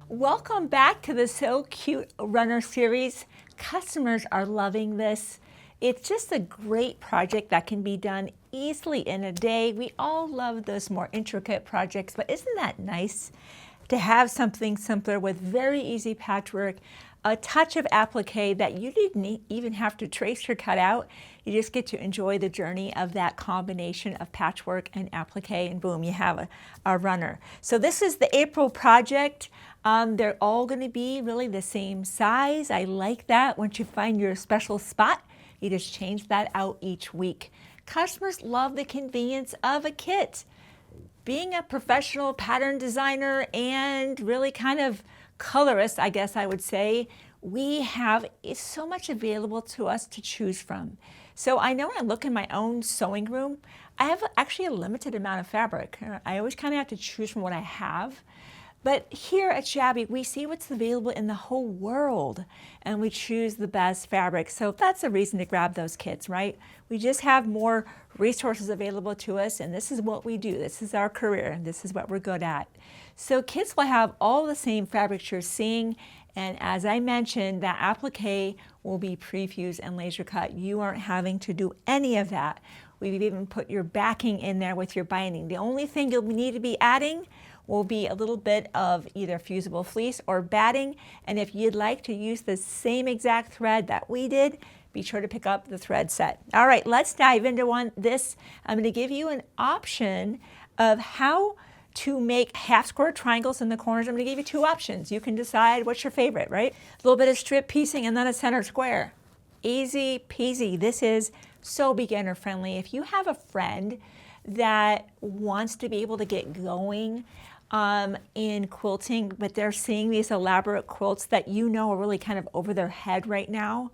Welcome back to the So Cute Runner series. Customers are loving this. It's just a great project that can be done easily in a day. We all love those more intricate projects, but isn't that nice to have something simpler with very easy patchwork, a touch of applique that you didn't even have to trace or cut out. You just get to enjoy the journey of that combination of patchwork and applique, and boom, you have a runner. So this is the April project. They're all going to be really the same size. I like that. Once you find your special spot, you just change that out each week. Customers love the convenience of a kit. Being a professional pattern designer and really kind of colorist, I guess I would say, we have so much available to us to choose from. So I know when I look in my own sewing room, I have actually a limited amount of fabric. I always kind of have to choose from what I have. But here at Shabby, we see what's available in the whole world and we choose the best fabric. So that's a reason to grab those kits, right? We just have more resources available to us, and this is what we do. This is our career, and this is what we're good at. So kits will have all the same fabrics you're seeing, and as I mentioned, that applique will be pre-fused and laser cut. You aren't having to do any of that. We've even put your backing in there with your binding. The only thing you'll need to be adding will be a little bit of either fusible fleece or batting, and if you'd like to use the same exact thread that we did, be sure to pick up the thread set. All right, let's dive into this. I'm going to give you an option of how to make half square triangles in the corners. I'm going to give you two options. You can decide what's your favorite, right? A little bit of strip piecing and then a center square. Easy peasy. This is so beginner friendly. If you have a friend that wants to be able to get going in quilting, but they're seeing these elaborate quilts that you know are really kind of over their head right now,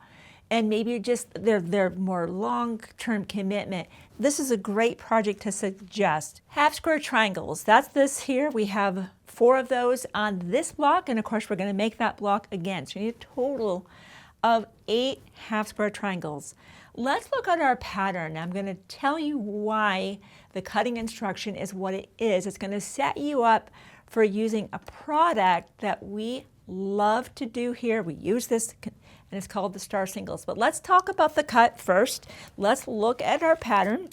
and maybe they're more long-term commitment, this is a great project to suggest. Half square triangles, that's this here. We have 4 of those on this block, and of course we're going to make that block again. So you need a total of 8 half square triangles. Let's look at our pattern. I'm going to tell you why the cutting instruction is what it is. It's going to set you up for using a product that we love to do here. We use this, and it's called the Star Singles. But let's talk about the cut first. Let's look at our pattern.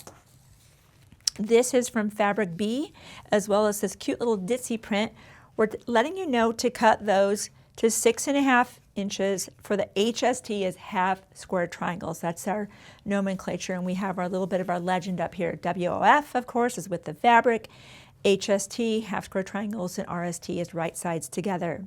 This is from Fabric B, as well as this cute little ditzy print. We're letting you know to cut those to 6.5 inches for the HST is half square triangles. That's our nomenclature, and we have our little bit of our legend up here. WOF, of course, is with the fabric. HST, half square triangles, and RST is right sides together.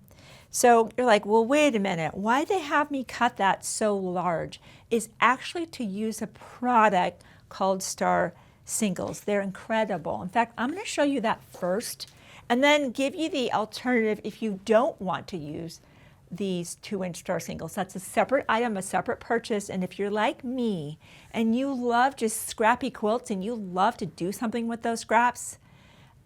So you're like, well, wait a minute. Why they have me cut that so large? Is actually to use a product called Star Singles. They're incredible. In fact, I'm going to show you that first, and then give you the alternative if you don't want to use these 2-inch Star Singles. That's a separate item, a separate purchase, and if you're like me and you love just scrappy quilts and you love to do something with those scraps,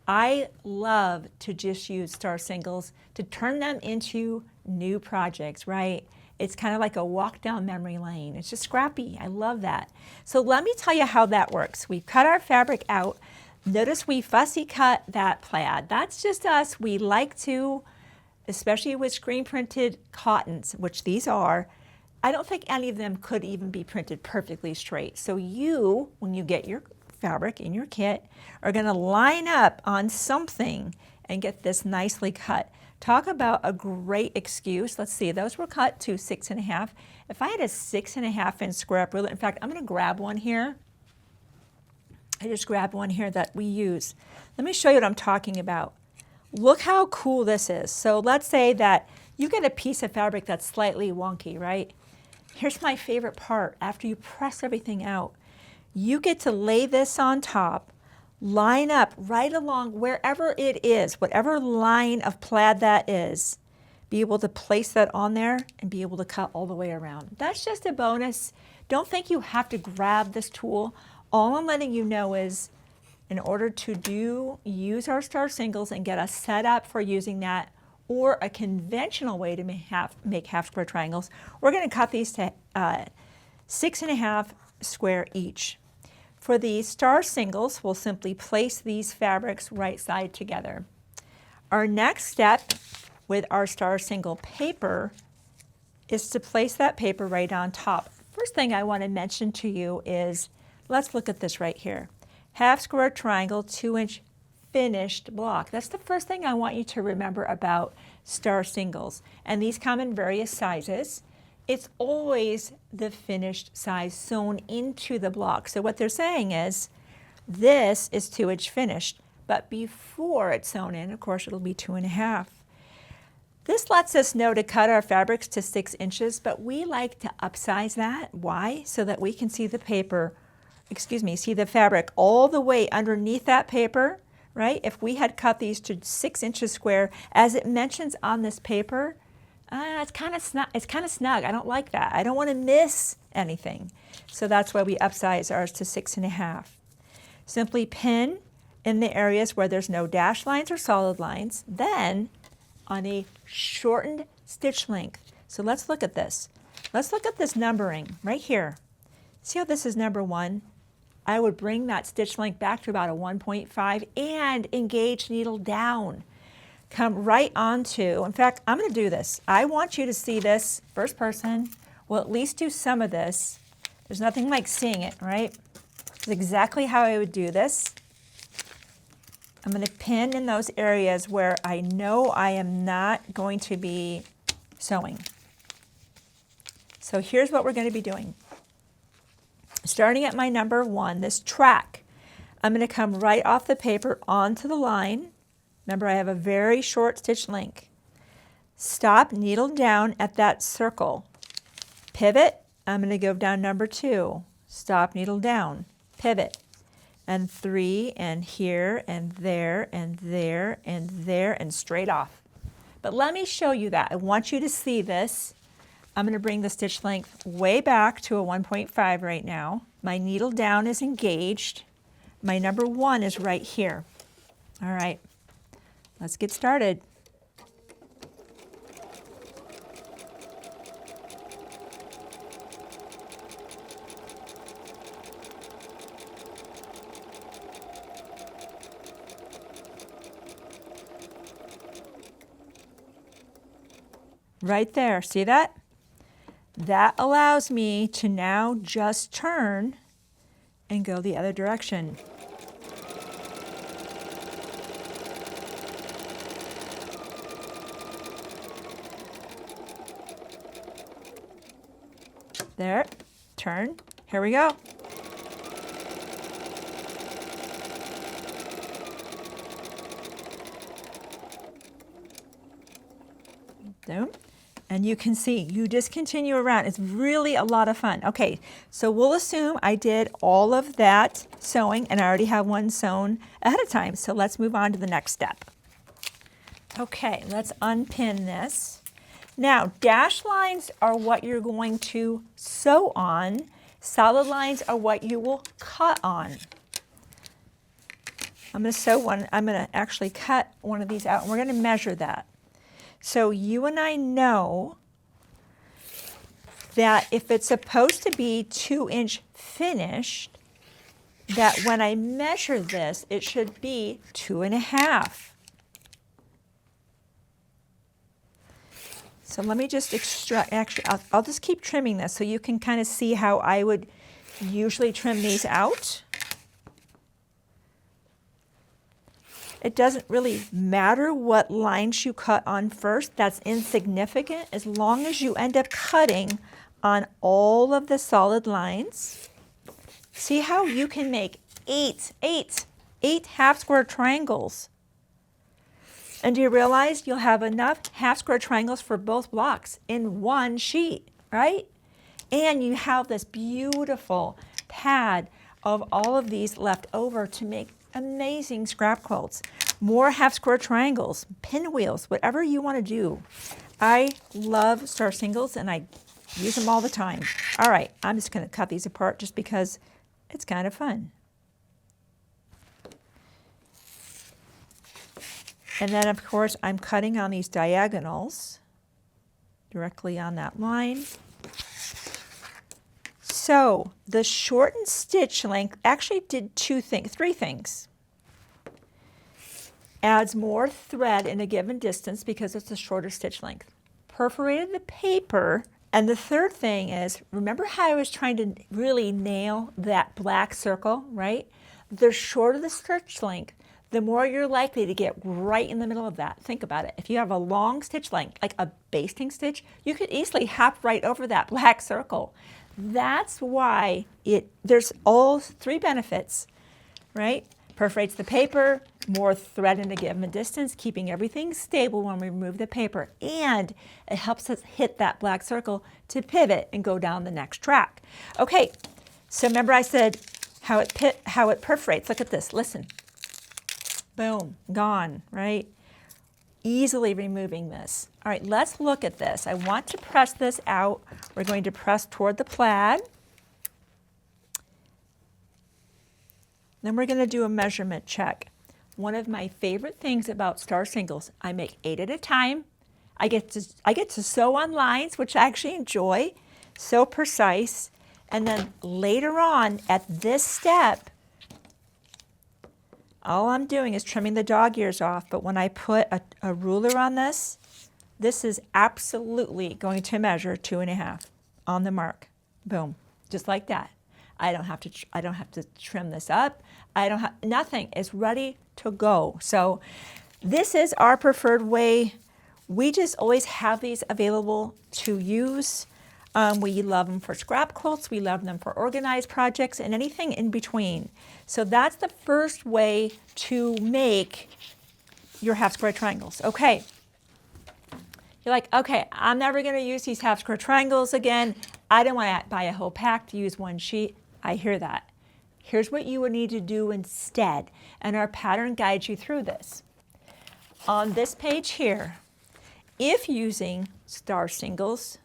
I love to just use Star Singles to turn them into new projects, right? It's kind of like a walk down memory lane. It's just scrappy. I love that. So let me tell you how that works. We've cut our fabric out. Notice we fussy cut that plaid. That's just us. We like to, especially with screen printed cottons, which these are, I don't think any of them could even be printed perfectly straight. So you, when you get your fabric in your kit, are going to line up on something and get this nicely cut. Talk about a great excuse. Let's see, those were cut to 6.5. If I had a 6.5 inch scrap ruler, in fact, I'm going to grab one here. I just grabbed one here that we use. Let me show you what I'm talking about. Look how cool this is. So let's say that you get a piece of fabric that's slightly wonky, right? Here's my favorite part. After you press everything out, you get to lay this on top, line up right along wherever it is, whatever line of plaid that is, be able to place that on there and be able to cut all the way around. That's just a bonus. Don't think you have to grab this tool. All I'm letting you know is, in order to use our Star Singles and get us set up for using that, or a conventional way to make half square triangles, we're going to cut these to 6.5 square each. For the Star Singles, we'll simply place these fabrics right side together. Our next step with our star single paper is to place that paper right on top. First thing I want to mention to you is, let's look at this right here. Half square triangle, 2-inch finished block. That's the first thing I want you to remember about star singles. And these come in various sizes. It's always the finished size sewn into the block. So what they're saying is, this is 2-inch finished, but before it's sewn in, of course, it'll be 2.5. This lets us know to cut our fabrics to 6 inches, but we like to upsize that. Why? So that we can see the paper, see the fabric all the way underneath that paper, right? If we had cut these to 6 inches square, as it mentions on this paper, it's kind of snug. I don't like that. I don't want to miss anything. So that's why we upsize ours to 6.5. Simply pin in the areas where there's no dash lines or solid lines. Then on a shortened stitch length. So let's look at this. Let's look at this numbering right here. See how this is number 1? I would bring that stitch length back to about a 1.5 and engage needle down. Come right onto, in fact, I'm going to do this. I want you to see this first person. We'll at least do some of this. There's nothing like seeing it, right? It's exactly how I would do this. I'm going to pin in those areas where I know I am not going to be sewing. So here's what we're going to be doing. Starting at my number 1, this track, I'm going to come right off the paper onto the line. Remember, I have a very short stitch length. Stop, needle down at that circle. Pivot, I'm going to go down number 2. Stop, needle down, pivot. And 3, and here, and there, and there, and there, and straight off. But let me show you that. I want you to see this. I'm going to bring the stitch length way back to a 1.5 right now. My needle down is engaged. My number 1 is right here. All right, let's get started. Right there, see that? That allows me to now just turn and go the other direction. There, turn, here we go. Boom. And you can see, you just continue around. It's really a lot of fun. Okay, so we'll assume I did all of that sewing and I already have one sewn ahead of time. So let's move on to the next step. Okay, let's unpin this. Now, dash lines are what you're going to sew on. Solid lines are what you will cut on. I'm going to sew one. I'm going to actually cut one of these out, and we're going to measure that. So you and I know that if it's supposed to be 2-inch finished, that when I measure this, it should be 2.5. So let me just extract, actually, I'll just keep trimming this so you can kind of see how I would usually trim these out. It doesn't really matter what lines you cut on first. That's insignificant as long as you end up cutting on all of the solid lines. See how you can make eight half square triangles. And do you realize you'll have enough half square triangles for both blocks in one sheet, right? And you have this beautiful pad of all of these left over to make amazing scrap quilts. More half square triangles, pinwheels, whatever you want to do. I love star singles and I use them all the time. All right, I'm just going to cut these apart just because it's kind of fun. And then of course I'm cutting on these diagonals directly on that line. So the shortened stitch length actually did three things. adds more thread in a given distance because it's a shorter stitch length. Perforated the paper. And the third thing is, remember how I was trying to really nail that black circle, right? The shorter the stitch length, the more you're likely to get right in the middle of that. Think about it. If you have a long stitch length, like a basting stitch, you could easily hop right over that black circle. That's why there's all three benefits, right? Perforates the paper, more thread in a given distance, keeping everything stable when we remove the paper, and it helps us hit that black circle to pivot and go down the next track. Okay, so remember I said how it perforates. Look at this, listen. Boom, gone, right? Easily removing this. All right, let's look at this. I want to press this out. We're going to press toward the plaid. Then we're going to do a measurement check. One of my favorite things about star singles, I make 8 at a time. I get to sew on lines, which I actually enjoy, so precise. And then later on at this step, all I'm doing is trimming the dog ears off, but when I put a ruler on this, this is absolutely going to measure 2.5 on the mark. Boom, just like that. I don't have to trim this up. Nothing is ready to go. So this is our preferred way. We just always have these available to use. We love them for scrap quilts. We love them for organized projects and anything in between. So that's the first way to make your half square triangles. Okay. You're like, okay, I'm never going to use these half square triangles again. I don't want to buy a whole pack to use one sheet. I hear that. Here's what you would need to do instead. And our pattern guides you through this. On this page here, if using star singles,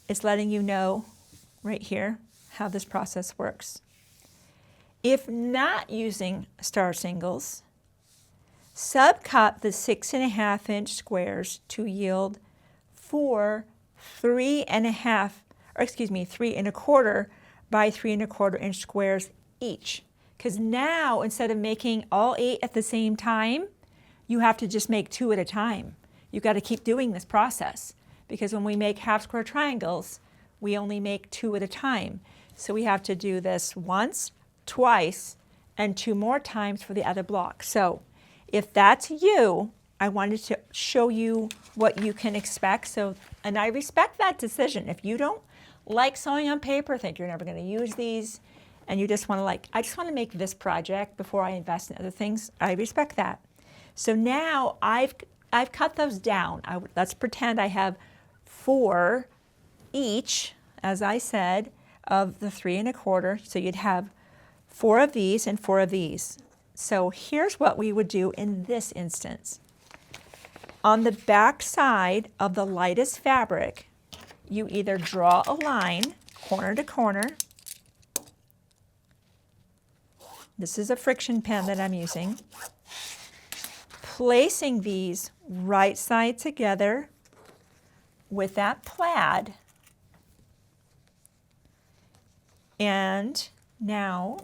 it's letting you know right here how this process works. If not using star singles, subcut the 6.5-inch squares to yield 4 3.25 by 3.25 inch squares each. Because now instead of making all 8 at the same time, you have to just make 2 at a time. You've got to keep doing this process because when we make half square triangles, we only make 2 at a time. So we have to do this once, twice, and 2 more times for the other block. So if that's you, I wanted to show you what you can expect. And I respect that decision. If you don't like sewing on paper, think you're never going to use these, and you just want to I just want to make this project before I invest in other things, I respect that. So now I've cut those down. Let's pretend I have 4 each, as I said, of the 3.25. So you'd have 4 of these and 4 of these. So here's what we would do in this instance. On the back side of the lightest fabric, you either draw a line corner to corner. This is a friction pen that I'm using. Placing these right side together with that plaid. And now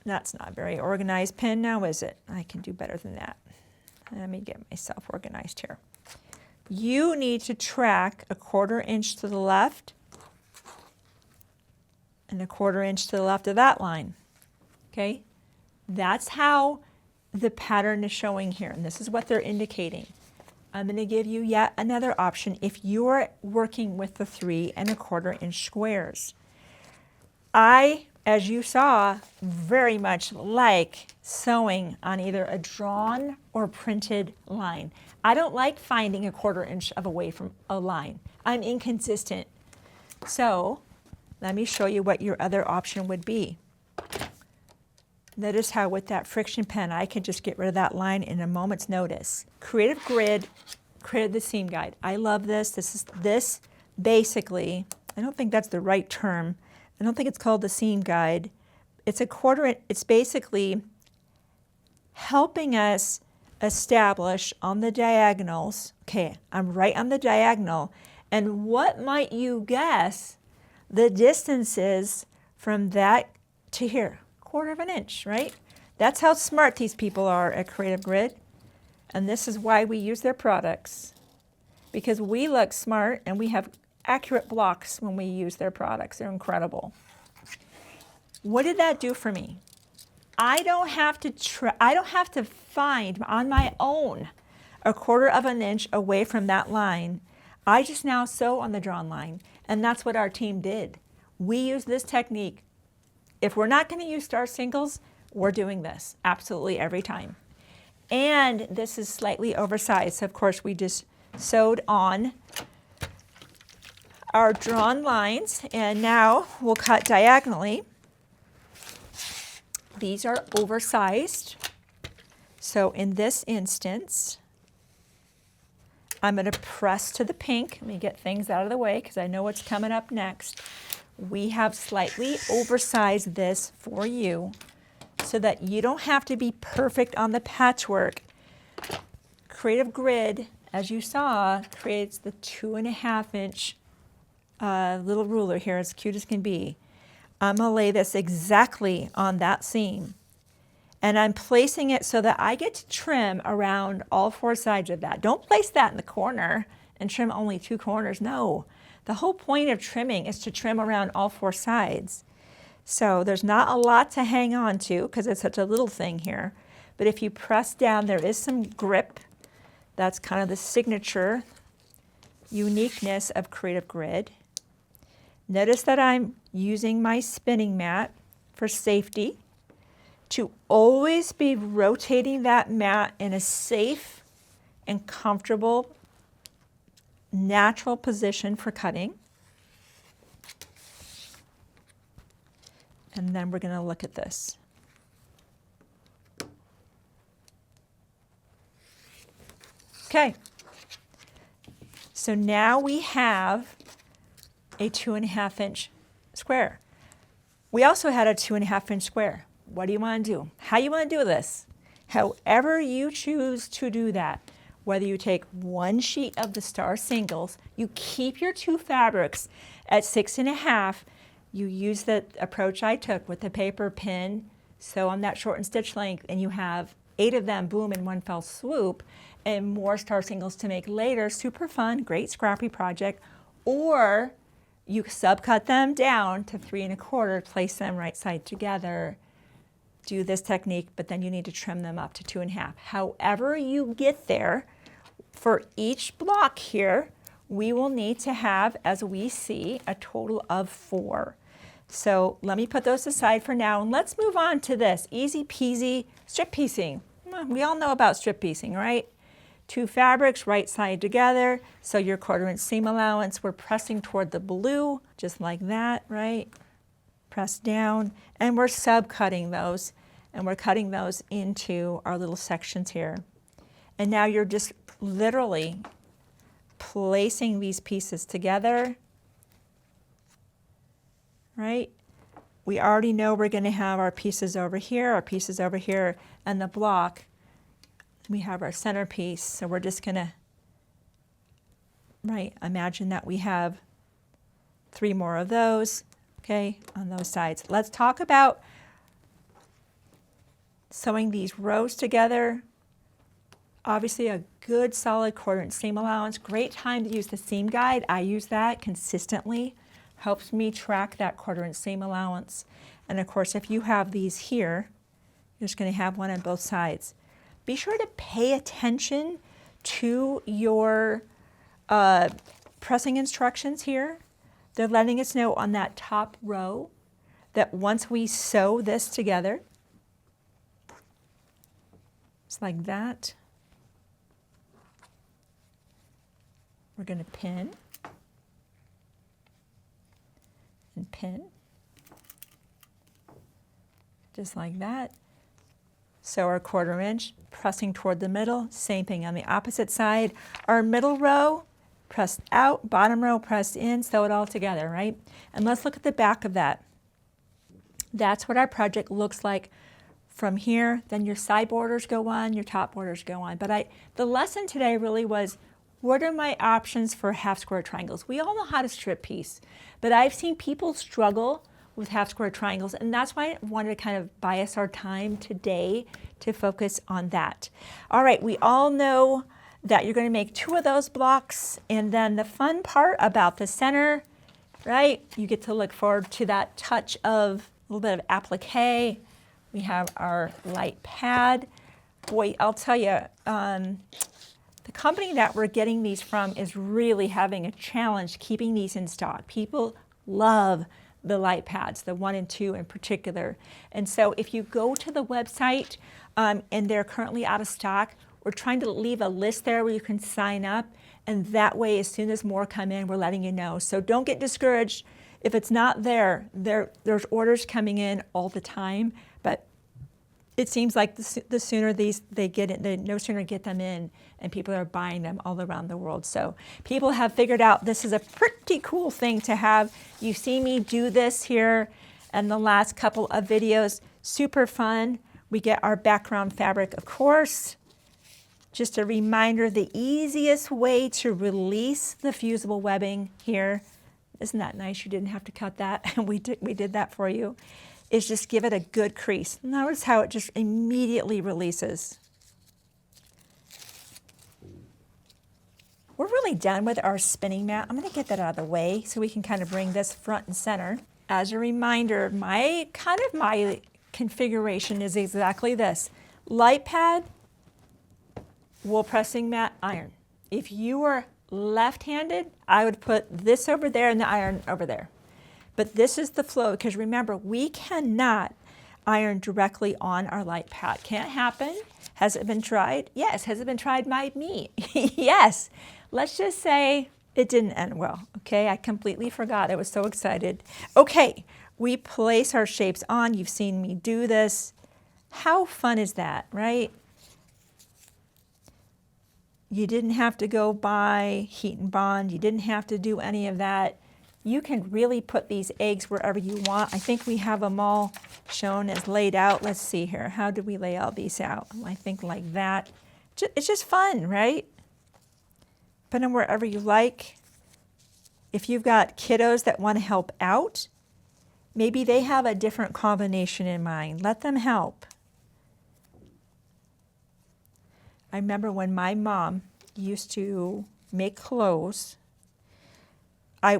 that's not a very organized pen now, is it? I can do better than that. Let me get myself organized here. You need to track 1/4 inch to the left and 1/4 inch to the left of that line. Okay? That's how the pattern is showing here, and this is what they're indicating. I'm going to give you yet another option if you're working with the 3.25 inch squares. I, as you saw, very much like sewing on either a drawn or printed line. I don't like finding 1/4 inch away from a line. I'm inconsistent. So let me show you what your other option would be. Notice how with that friction pen, I can just get rid of that line in a moment's notice. Creative Grid created the seam guide. I love this. This basically, I don't think that's the right term. I don't think it's called the seam guide. It's basically helping us establish on the diagonals. Okay, I'm right on the diagonal. And what might you guess the distance is from that to here? 1/4 of an inch, right? That's how smart these people are at Creative Grid. And this is why we use their products. Because we look smart and we have accurate blocks when we use their products. They're incredible. What did that do for me? I don't have to find on my own 1/4 of an inch away from that line. I just now sew on the drawn line, and that's what our team did. We use this technique. If we're not going to use star singles, we're doing this absolutely every time. And this is slightly oversized, so of course we just sewed on our drawn lines, and now we'll cut diagonally. These are oversized, so in this instance, I'm going to press to the pink. Let me get things out of the way because I know what's coming up next. We have slightly oversized this for you so that you don't have to be perfect on the patchwork. Creative Grid, as you saw, creates the 2.5 inch little ruler here, as cute as can be. I'm going to lay this exactly on that seam. And I'm placing it so that I get to trim around all 4 sides of that. Don't place that in the corner and trim only 2 corners. No, the whole point of trimming is to trim around all 4 sides. So there's not a lot to hang on to because it's such a little thing here. But if you press down, there is some grip. That's kind of the signature uniqueness of Creative Grid. Notice that I'm using my spinning mat for safety, to always be rotating that mat in a safe and comfortable, natural position for cutting. And then we're going to look at this. Okay, so now we have a 2.5 inch square. We also had a 2.5 inch square. What do you want to do? How you want to do this? However you choose to do that, whether you take 1 sheet of the star singles, you keep your 2 fabrics at 6.5, you use the approach I took with the paper pin, sew on that shortened stitch length, and you have 8 of them, boom, in one fell swoop, and more star singles to make later. Super fun, great scrappy project. Or you subcut them down to 3 1/4, place them right side together, do this technique, but then you need to trim them up to 2.5. However you get there, for each block here, we will need to have, as we see, a total of 4. So let me put those aside for now, and let's move on to this easy peasy strip piecing. We all know about strip piecing, right? 2 fabrics right side together, so your 1/4 inch seam allowance, we're pressing toward the blue, just like that, right? Press down, and we're subcutting those, and we're cutting those into our little sections here. And now you're just literally placing these pieces together, right? We already know we're going to have our pieces over here, and the block. We have our centerpiece, so we're just going to, right, imagine that we have 3 more of those, okay, on those sides. Let's talk about sewing these rows together. Obviously a good solid 1/4 inch seam allowance. Great time to use the seam guide. I use that consistently. Helps me track that 1/4 inch seam allowance. And of course, if you have these here, you're just going to have one on both sides. Be sure to pay attention to your pressing instructions here. They're letting us know on that top row that once we sew this together, it's like that, we're going to pin and pin, just like that. So our 1/4 inch, pressing toward the middle, same thing on the opposite side. Our middle row, pressed out, bottom row, pressed in, sew it all together, right? And let's look at the back of that. That's what our project looks like from here. Then your side borders go on, your top borders go on. But the lesson today really was, what are my options for half square triangles? We all know how to strip piece, but I've seen people struggle with half square triangles. And that's why I wanted to kind of bias our time today to focus on that. All right, we all know that you're going to make 2 of those blocks. And then the fun part about the center, right? You get to look forward to that touch of a little bit of applique. We have our light pad. Boy, I'll tell you, the company that we're getting these from is really having a challenge keeping these in stock. People love the light pads, the 1 and 2 in particular. And so if you go to the website and they're currently out of stock, we're trying to leave a list there where you can sign up. And that way, as soon as more come in, we're letting you know. So don't get discouraged. If it's not there, there's orders coming in all the time. But it seems like the sooner they get it, no sooner get them in, and people are buying them all around the world. So people have figured out this is a pretty cool thing to have. You see me do this here in the last couple of videos. Super fun. We get our background fabric, of course. Just a reminder, the easiest way to release the fusible webbing here, isn't that nice? You didn't have to cut that, and we did that for you, is just give it a good crease. Notice how it just immediately releases. We're really done with our spinning mat. I'm going to get that out of the way so we can kind of bring this front and center. As a reminder, my configuration is exactly this. Light pad, wool pressing mat, iron. If you were left-handed, I would put this over there and the iron over there. But this is the flow, because remember, we cannot iron directly on our light pad. Can't happen. Has it been tried? Yes. Has it been tried by me? Yes. Let's just say it didn't end well. Okay, I completely forgot. I was so excited. Okay, we place our shapes on. You've seen me do this. How fun is that, right? You didn't have to go buy heat and bond. You didn't have to do any of that. You can really put these eggs wherever you want. I think we have them all shown as laid out. Let's see here. How do we lay all these out? I think like that. It's just fun, right? Put them wherever you like. If you've got kiddos that want to help out, maybe they have a different combination in mind. Let them help. I remember when my mom used to make clothes,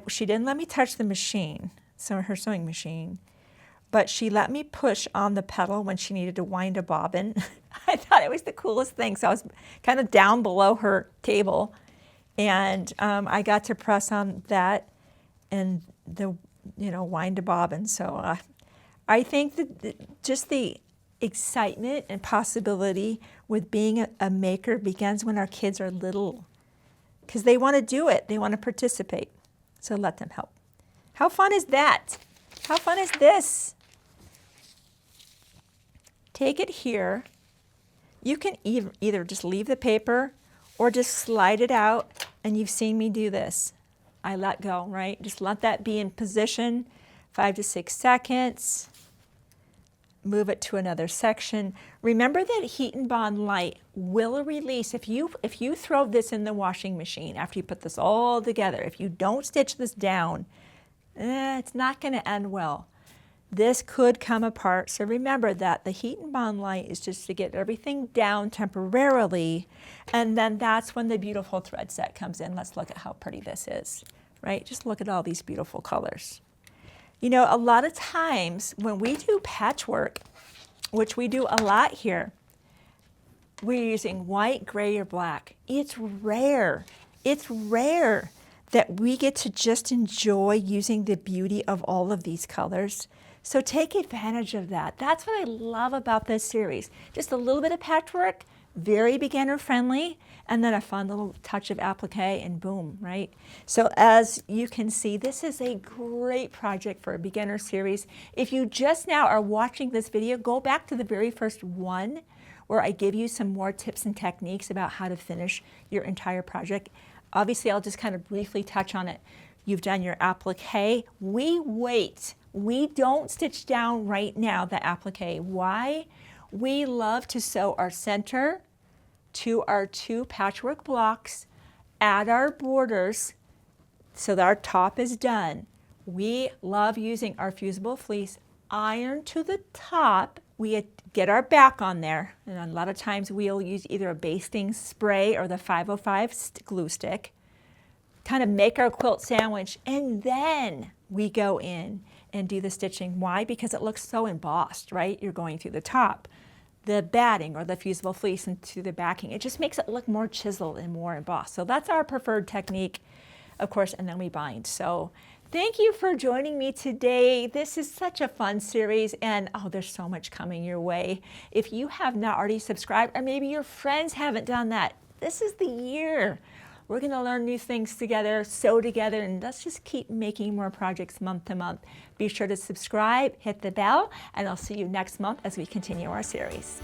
she didn't let me touch the machine, her sewing machine, but she let me push on the pedal when she needed to wind a bobbin. I thought it was the coolest thing. So I was kind of down below her table, and I got to press on that and wind a bobbin. So I think that just the excitement and possibility with being a maker begins when our kids are little, because they want to do it. They want to participate. So let them help. How fun is that? How fun is this? Take it here. You can either just leave the paper or just slide it out, and you've seen me do this. I let go, right? Just let that be in position, 5 to 6 seconds. Move it to another section. Remember that heat and bond light will release. If you throw this in the washing machine after you put this all together, if you don't stitch this down, it's not going to end well. This could come apart. So remember that the heat and bond light is just to get everything down temporarily, and then that's when the beautiful thread set comes in. Let's look at how pretty this is, right? Just look at all these beautiful colors. You know, a lot of times when we do patchwork, which we do a lot here, we're using white, gray, or black. It's rare that we get to just enjoy using the beauty of all of these colors. So take advantage of that. That's what I love about this series. Just a little bit of patchwork, very beginner friendly, and then a fun little touch of applique, and boom, right? So as you can see, this is a great project for a beginner series. If you just now are watching this video, go back to the very first one where I give you some more tips and techniques about how to finish your entire project. Obviously, I'll just kind of briefly touch on it. You've done your applique. We wait. We don't stitch down right now the applique. Why? We love to sew our center to our 2 patchwork blocks, add our borders so that our top is done. We love using our fusible fleece, iron to the top. We get our back on there, and a lot of times we'll use either a basting spray or the 505 glue stick, kind of make our quilt sandwich, and then we go in and do the stitching. Why? Because it looks so embossed, right? You're going through the top, the batting or the fusible fleece into the backing. It just makes it look more chiseled and more embossed. So that's our preferred technique, of course, and then we bind. So thank you for joining me today. This is such a fun series, and oh, there's so much coming your way. If you have not already subscribed, or maybe your friends haven't done that, this is the year. We're going to learn new things together, sew together, and let's just keep making more projects month to month. Be sure to subscribe, hit the bell, and I'll see you next month as we continue our series.